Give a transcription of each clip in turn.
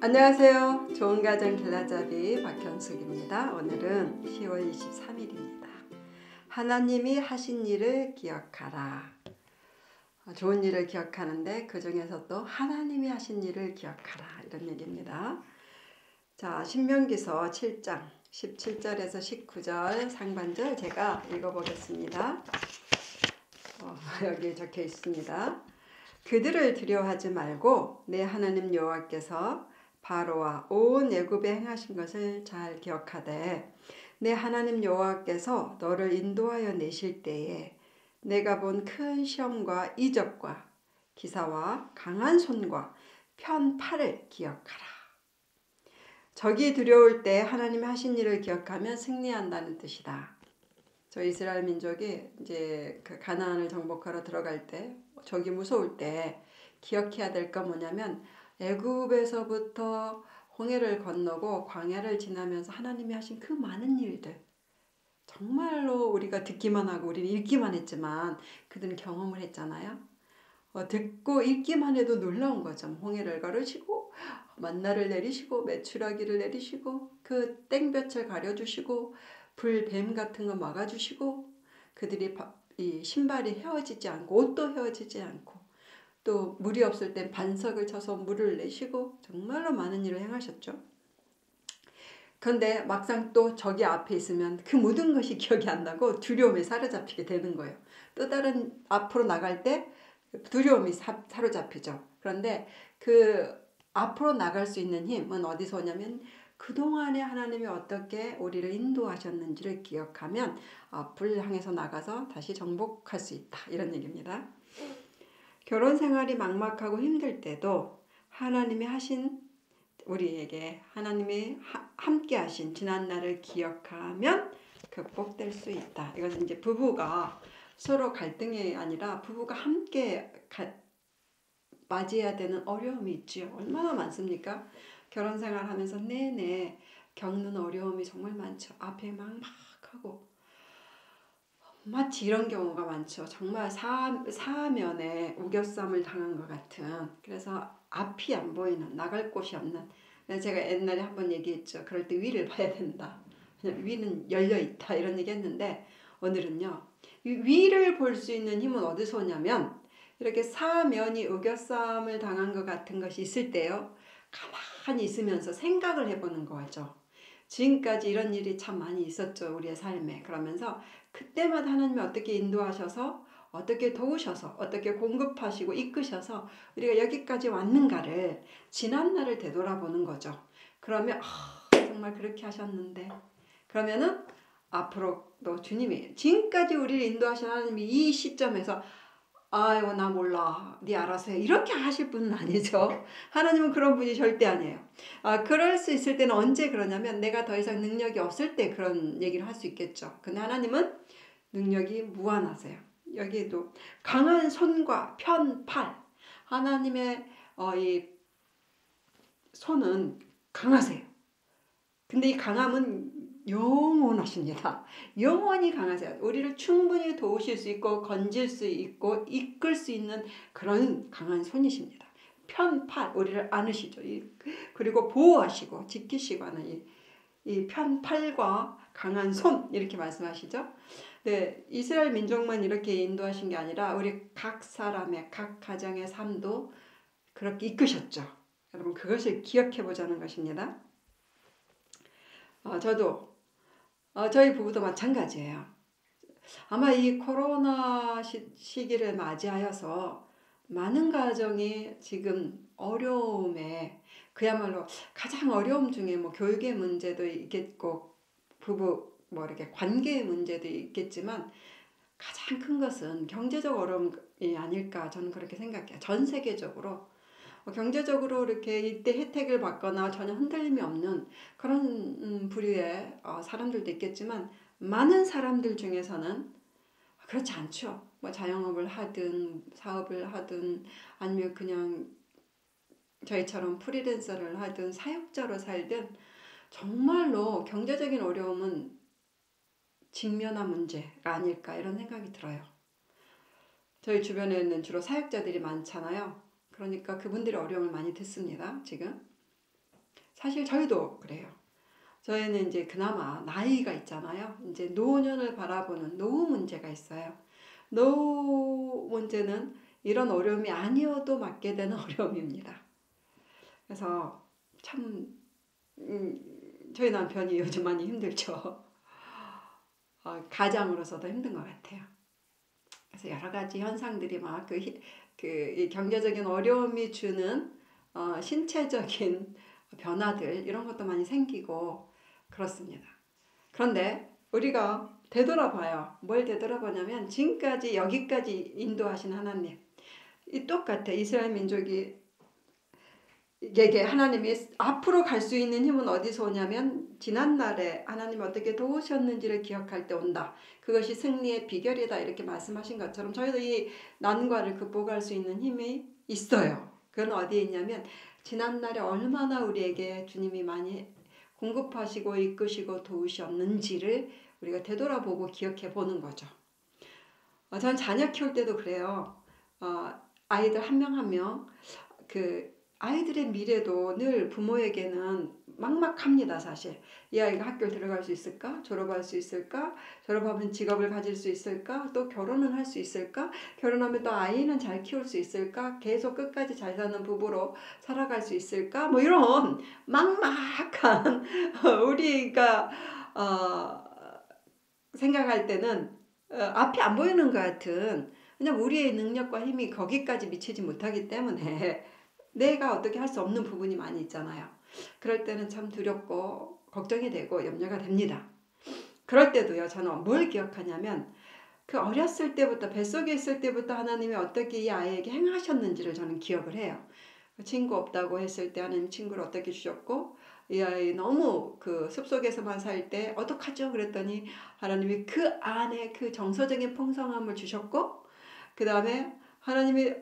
안녕하세요. 좋은 가정 길라잡이 박현숙입니다. 오늘은 10월 23일입니다. 하나님이 하신 일을 기억하라. 좋은 일을 기억하는데 그 중에서도 하나님이 하신 일을 기억하라 이런 얘기입니다. 자, 신명기서 7장 17절에서 19절 상반절 제가 읽어보겠습니다. 여기 적혀 있습니다. 그들을 두려워하지 말고 내 하나님 여호와께서 바로와 온 애굽에 행하신 것을 잘 기억하되 내 하나님 여호와께서 너를 인도하여 내실 때에 내가 본 큰 시험과 이적과 기사와 강한 손과 편 팔을 기억하라. 적이 두려울 때 하나님이 하신 일을 기억하면 승리한다는 뜻이다. 저 이스라엘 민족이 이제 그 가나안을 정복하러 들어갈 때 적이 무서울 때 기억해야 될 건 뭐냐면 애굽에서부터 홍해를 건너고 광야를 지나면서 하나님이 하신 그 많은 일들, 정말로 우리가 듣기만 하고 우리는 읽기만 했지만 그들은 경험을 했잖아요. 듣고 읽기만 해도 놀라운 거죠. 홍해를 가르시고 만나를 내리시고 메추라기를 내리시고 그 땡볕을 가려주시고 불뱀 같은 거 막아주시고 그들이 이 신발이 헤어지지 않고 옷도 헤어지지 않고 또 물이 없을 땐 반석을 쳐서 물을 내시고 정말로 많은 일을 행하셨죠. 그런데 막상 또 저기 앞에 있으면 그 모든 것이 기억이 안 나고 두려움에 사로잡히게 되는 거예요. 또 다른 앞으로 나갈 때 두려움이 사로잡히죠. 그런데 그 앞으로 나갈 수 있는 힘은 어디서 오냐면 그동안에 하나님이 어떻게 우리를 인도하셨는지를 기억하면 앞을 향해서 나가서 다시 정복할 수 있다. 이런 얘기입니다. 결혼 생활이 막막하고 힘들 때도 하나님이 하신 우리에게 하나님이 함께 하신 지난날을 기억하면 극복될 수 있다. 이것은 이제 부부가 서로 갈등이 아니라 부부가 함께 맞이해야 되는 어려움이 있지요. 얼마나 많습니까? 결혼 생활하면서 내내 겪는 어려움이 정말 많죠. 앞에 막막하고 마치 이런 경우가 많죠. 정말 사면에 우겨쌈을 당한 것 같은, 그래서 앞이 안 보이는, 나갈 곳이 없는. 제가 옛날에 한번 얘기했죠. 그럴 때 위를 봐야 된다. 위는 열려있다 이런 얘기 했는데 오늘은요. 위를 볼 수 있는 힘은 어디서 오냐면 이렇게 사면이 우겨쌈을 당한 것 같은 것이 있을 때요. 가만히 있으면서 생각을 해보는 거죠. 지금까지 이런 일이 참 많이 있었죠. 우리의 삶에. 그러면서 그때마다 하나님이 어떻게 인도하셔서 어떻게 도우셔서 어떻게 공급하시고 이끄셔서 우리가 여기까지 왔는가를 지난날을 되돌아보는 거죠. 그러면 정말 그렇게 하셨는데 그러면은 앞으로도 주님이 지금까지 우리를 인도하신 하나님이 이 시점에서 아이고 나 몰라 네 알아서 해 이렇게 하실 분은 아니죠. 하나님은 그런 분이 절대 아니에요. 그럴 수 있을 때는 언제 그러냐면 내가 더 이상 능력이 없을 때 그런 얘기를 할 수 있겠죠. 근데 하나님은 능력이 무한하세요. 여기에도 강한 손과 편 팔, 하나님의 이 손은 강하세요. 근데 이 강함은 영원하십니다. 영원히 강하세요. 우리를 충분히 도우실 수 있고 건질 수 있고 이끌 수 있는 그런 강한 손이십니다. 편팔 우리를 안으시죠. 그리고 보호하시고 지키시고 하는 이 편팔과 강한 손 이렇게 말씀하시죠. 네, 이스라엘 민족만 이렇게 인도하신 게 아니라 우리 각 사람의 각 가정의 삶도 그렇게 이끄셨죠. 여러분 그것을 기억해 보자는 것입니다. 저도 저희 부부도 마찬가지예요. 아마 이 코로나 시기를 맞이하여서 많은 가정이 지금 어려움에 그야말로 가장 어려움 중에 뭐 교육의 문제도 있겠고 부부 뭐 이렇게 관계의 문제도 있겠지만 가장 큰 것은 경제적 어려움이 아닐까 저는 그렇게 생각해요. 전 세계적으로 경제적으로 이렇게 이때 혜택을 받거나 전혀 흔들림이 없는 그런 부류의 사람들도 있겠지만 많은 사람들 중에서는 그렇지 않죠. 뭐 자영업을 하든 사업을 하든 아니면 그냥 저희처럼 프리랜서를 하든 사역자로 살든 정말로 경제적인 어려움은 직면한 문제가 아닐까 이런 생각이 들어요. 저희 주변에는 주로 사역자들이 많잖아요. 그러니까 그분들의 어려움을 많이 듣습니다. 지금. 사실 저희도 그래요. 저희는 이제 그나마 나이가 있잖아요. 이제 노년을 바라보는 노후 문제가 있어요. 노후 문제는 이런 어려움이 아니어도 맞게 되는 어려움입니다. 그래서 참 저희 남편이 요즘 많이 힘들죠. 가장으로서도 힘든 것 같아요. 그래서 여러 가지 현상들이 막 이 경제적인 어려움이 주는 신체적인 변화들 이런 것도 많이 생기고 그렇습니다. 그런데 우리가 되돌아봐요. 뭘 되돌아보냐면 지금까지 여기까지 인도하신 하나님. 이 똑같아. 이스라엘 민족이 이게 하나님이 앞으로 갈 수 있는 힘은 어디서 오냐면 지난날에 하나님 어떻게 도우셨는지를 기억할 때 온다. 그것이 승리의 비결이다. 이렇게 말씀하신 것처럼 저희도 이 난관을 극복할 수 있는 힘이 있어요. 그건 어디에 있냐면 지난날에 얼마나 우리에게 주님이 많이 공급하시고 이끄시고 도우셨는지를 우리가 되돌아보고 기억해 보는 거죠. 전 자녀 키울 때도 그래요. 아이들 한 명 한 명 아이들의 미래도 늘 부모에게는 막막합니다. 사실 이 아이가 학교를 들어갈 수 있을까? 졸업할 수 있을까? 졸업하면 직업을 가질 수 있을까? 또 결혼은 할 수 있을까? 결혼하면 또 아이는 잘 키울 수 있을까? 계속 끝까지 잘 사는 부부로 살아갈 수 있을까? 뭐 이런 막막한 우리가 생각할 때는 앞이 안 보이는 것 같은 그냥 우리의 능력과 힘이 거기까지 미치지 못하기 때문에 내가 어떻게 할 수 없는 부분이 많이 있잖아요. 그럴 때는 참 두렵고 걱정이 되고 염려가 됩니다. 그럴 때도요. 저는 뭘 기억하냐면 그 어렸을 때부터 뱃속에 있을 때부터 하나님이 어떻게 이 아이에게 행하셨는지를 저는 기억을 해요. 친구 없다고 했을 때 하나님 친구를 어떻게 주셨고 이 아이 너무 그 숲속에서만 살 때 어떡하죠? 그랬더니 하나님이 그 안에 그 정서적인 풍성함을 주셨고 그 다음에 하나님이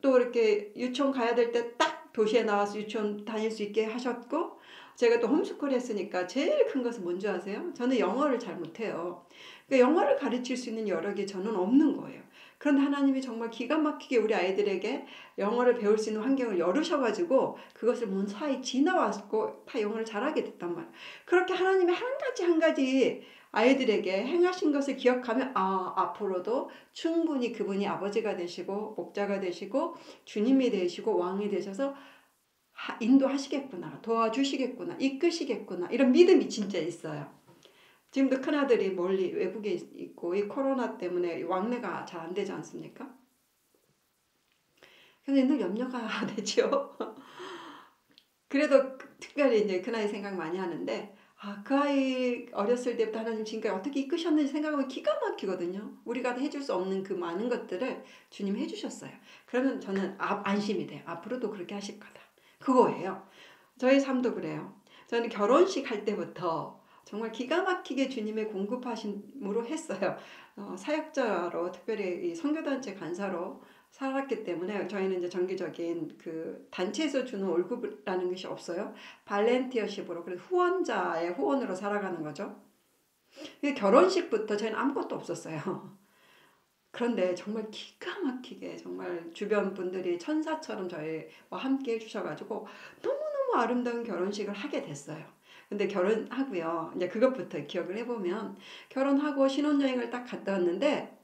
또 이렇게 유치원 가야 될 때 딱 도시에 나와서 유치원 다닐 수 있게 하셨고 제가 또 홈스쿨 했으니까 제일 큰 것은 뭔지 아세요? 저는 영어를 잘 못해요. 그러니까 영어를 가르칠 수 있는 여력이 저는 없는 거예요. 그런데 하나님이 정말 기가 막히게 우리 아이들에게 영어를 배울 수 있는 환경을 열으셔가지고 그것을 무사히 지나왔고 다 영어를 잘하게 됐단 말이에요. 그렇게 하나님이 한 가지 한 가지 아이들에게 행하신 것을 기억하면 앞으로도 충분히 그분이 아버지가 되시고 목자가 되시고 주님이 되시고 왕이 되셔서 인도하시겠구나, 도와주시겠구나, 이끄시겠구나 이런 믿음이 진짜 있어요. 지금도 큰아들이 멀리 외국에 있고 이 코로나 때문에 왕래가 잘 안 되지 않습니까? 그래서 늘 염려가 되죠. 그래도 특별히 이제 큰아이 생각 많이 하는데 그 아이 어렸을 때부터 하나님 지금까지 어떻게 이끄셨는지 생각하면 기가 막히거든요. 우리가 해줄 수 없는 그 많은 것들을 주님 해주셨어요. 그러면 저는 안심이 돼요. 앞으로도 그렇게 하실 거다. 그거예요. 저희 삶도 그래요. 저는 결혼식 할 때부터 정말 기가 막히게 주님의 공급하심으로 했어요. 사역자로 특별히 이 선교단체 간사로 살았기 때문에 저희는 이제 정기적인 그 단체에서 주는 월급이라는 것이 없어요. 발렌티어십으로 그래서 후원자의 후원으로 살아가는 거죠. 결혼식부터 저희는 아무것도 없었어요. 그런데 정말 기가 막히게 정말 주변 분들이 천사처럼 저희와 함께 해주셔가지고 너무너무 아름다운 결혼식을 하게 됐어요. 근데 결혼하고요. 이제 그것부터 기억을 해보면 결혼하고 신혼여행을 딱 갔다 왔는데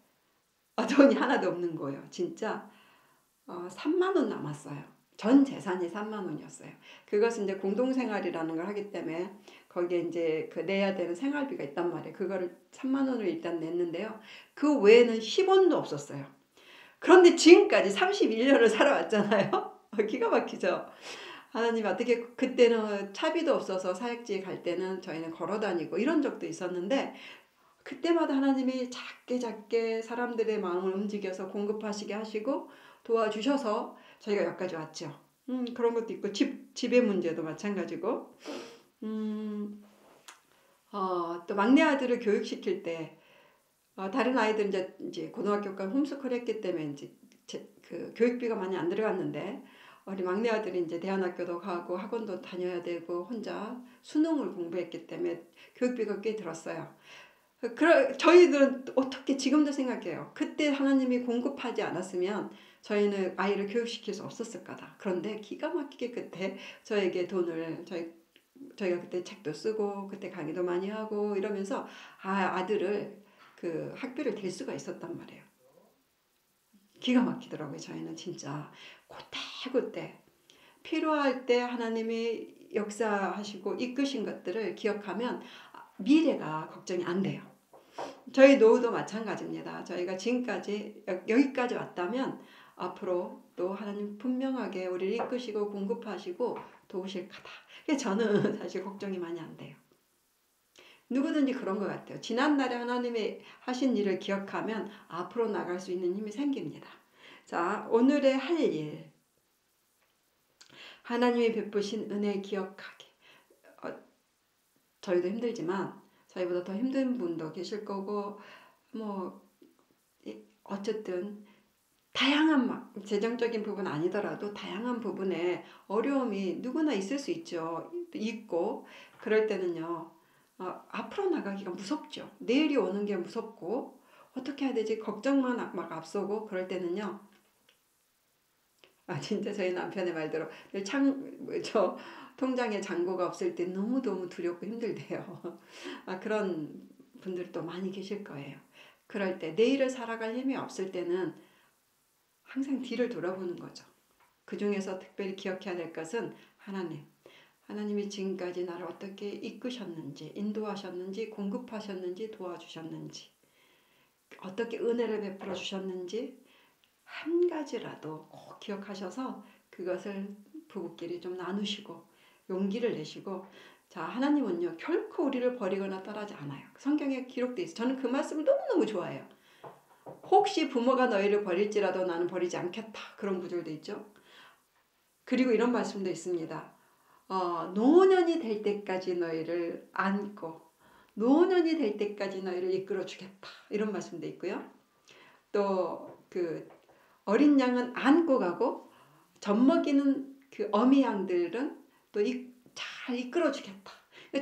돈이 하나도 없는 거예요. 진짜 3만 원 남았어요. 전 재산이 3만 원이었어요. 그것은 이제 공동생활이라는 걸 하기 때문에 거기에 이제 그 내야 되는 생활비가 있단 말이에요. 그거를 3만 원을 일단 냈는데요. 그 외에는 10원도 없었어요. 그런데 지금까지 31년을 살아왔잖아요. 기가 막히죠. 하나님 어떻게 그때는 차비도 없어서 사역지에 갈 때는 저희는 걸어 다니고 이런 적도 있었는데 그때마다 하나님이 작게 사람들의 마음을 움직여서 공급하시게 하시고 도와주셔서 저희가 여기까지 왔죠. 그런 것도 있고 집의 문제도 마찬가지고 또 막내 아들을 교육시킬 때 다른 아이들은 이제 고등학교까지 홈스쿨 했기 때문에 이제 그 교육비가 많이 안 들어갔는데 우리 막내 아들이 이제 대안학교도 가고 학원도 다녀야 되고 혼자 수능을 공부했기 때문에 교육비가 꽤 들었어요. 저희들은 어떻게 지금도 생각해요. 그때 하나님이 공급하지 않았으면 저희는 아이를 교육시킬 수 없었을 거다. 그런데 기가 막히게 그때 저에게 돈을 저희 저희가 그때 책도 쓰고 그때 강의도 많이 하고 이러면서 아들을 그 학교를 댈 수가 있었단 말이에요. 기가 막히더라고요. 저희는 진짜 그때 필요할 때 하나님이 역사하시고 이끄신 것들을 기억하면 미래가 걱정이 안 돼요. 저희 노후도 마찬가지입니다. 저희가 지금까지 여기까지 왔다면 앞으로 또 하나님 분명하게 우리를 이끄시고 공급하시고 도우실 거다. 저는 사실 걱정이 많이 안 돼요. 누구든지 그런 것 같아요. 지난날에 하나님이 하신 일을 기억하면 앞으로 나갈 수 있는 힘이 생깁니다. 자, 오늘의 할 일. 하나님이 베푸신 은혜 기억하기. 저희도 힘들지만 저희보다 더 힘든 분도 계실 거고 어쨌든 다양한 재정적인 부분 아니더라도 다양한 부분에 어려움이 누구나 있을 수 있고 그럴 때는요. 앞으로 나가기가 무섭죠. 내일이 오는 게 무섭고 어떻게 해야 되지 걱정만 막 앞서고 그럴 때는요. 진짜 저희 남편의 말대로 저 통장에 잔고가 없을 때 너무너무 두렵고 힘들대요. 그런 분들도 많이 계실 거예요. 그럴 때 내일을 살아갈 힘이 없을 때는 항상 뒤를 돌아보는 거죠. 그 중에서 특별히 기억해야 될 것은 하나님이 지금까지 나를 어떻게 이끄셨는지, 인도하셨는지, 공급하셨는지, 도와주셨는지, 어떻게 은혜를 베풀어 주셨는지 한 가지라도 꼭 기억하셔서 그것을 부부끼리 좀 나누시고 용기를 내시고 자 하나님은요 결코 우리를 버리거나 떠나지 않아요. 성경에 기록되어 있어요. 저는 그 말씀을 너무너무 좋아해요. 혹시 부모가 너희를 버릴지라도 나는 버리지 않겠다. 그런 구절도 있죠. 그리고 이런 말씀도 있습니다. 노년이 될 때까지 너희를 안고 노년이 될 때까지 너희를 이끌어 주겠다. 이런 말씀도 있고요. 또 그 어린 양은 안고 가고 젖먹이는 그 어미 양들은 또 잘 이끌어 주겠다.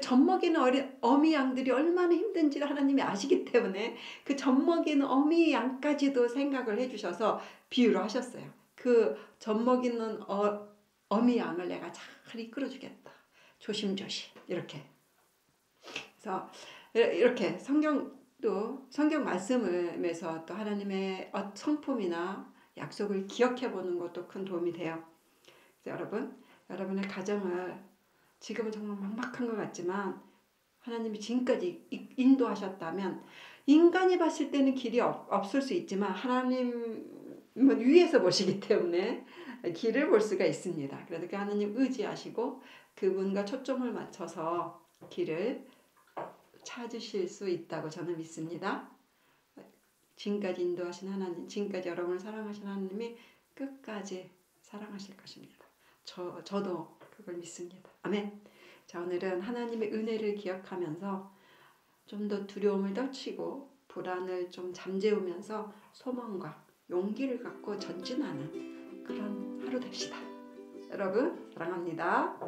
젖먹이는 어미 양들이 얼마나 힘든지를 하나님이 아시기 때문에 그 젖먹이는 어미 양까지도 생각을 해주셔서 비유를 하셨어요. 그 젖먹이는 어미 양을 내가 잘 이끌어 주겠다. 조심조심 이렇게. 그래서 이렇게 성경 말씀에서 또 하나님의 성품이나 약속을 기억해 보는 것도 큰 도움이 돼요. 그래서 여러분의 가정을 지금은 정말 막막한 것 같지만 하나님이 지금까지 인도하셨다면 인간이 봤을 때는 길이 없을 수 있지만 하나님은 위에서 보시기 때문에 길을 볼 수가 있습니다. 그래서 그 하나님 의지하시고 그분과 초점을 맞춰서 길을 찾으실 수 있다고 저는 믿습니다. 지금까지 인도하신 하나님, 지금까지 여러분을 사랑하신 하나님이 끝까지 사랑하실 것입니다. 저도 그걸 믿습니다. 아멘. 자, 오늘은 하나님의 은혜를 기억하면서 좀 더 두려움을 떨치고 불안을 좀 잠재우면서 소망과 용기를 갖고 전진하는 그런 하루 됩시다. 여러분 사랑합니다.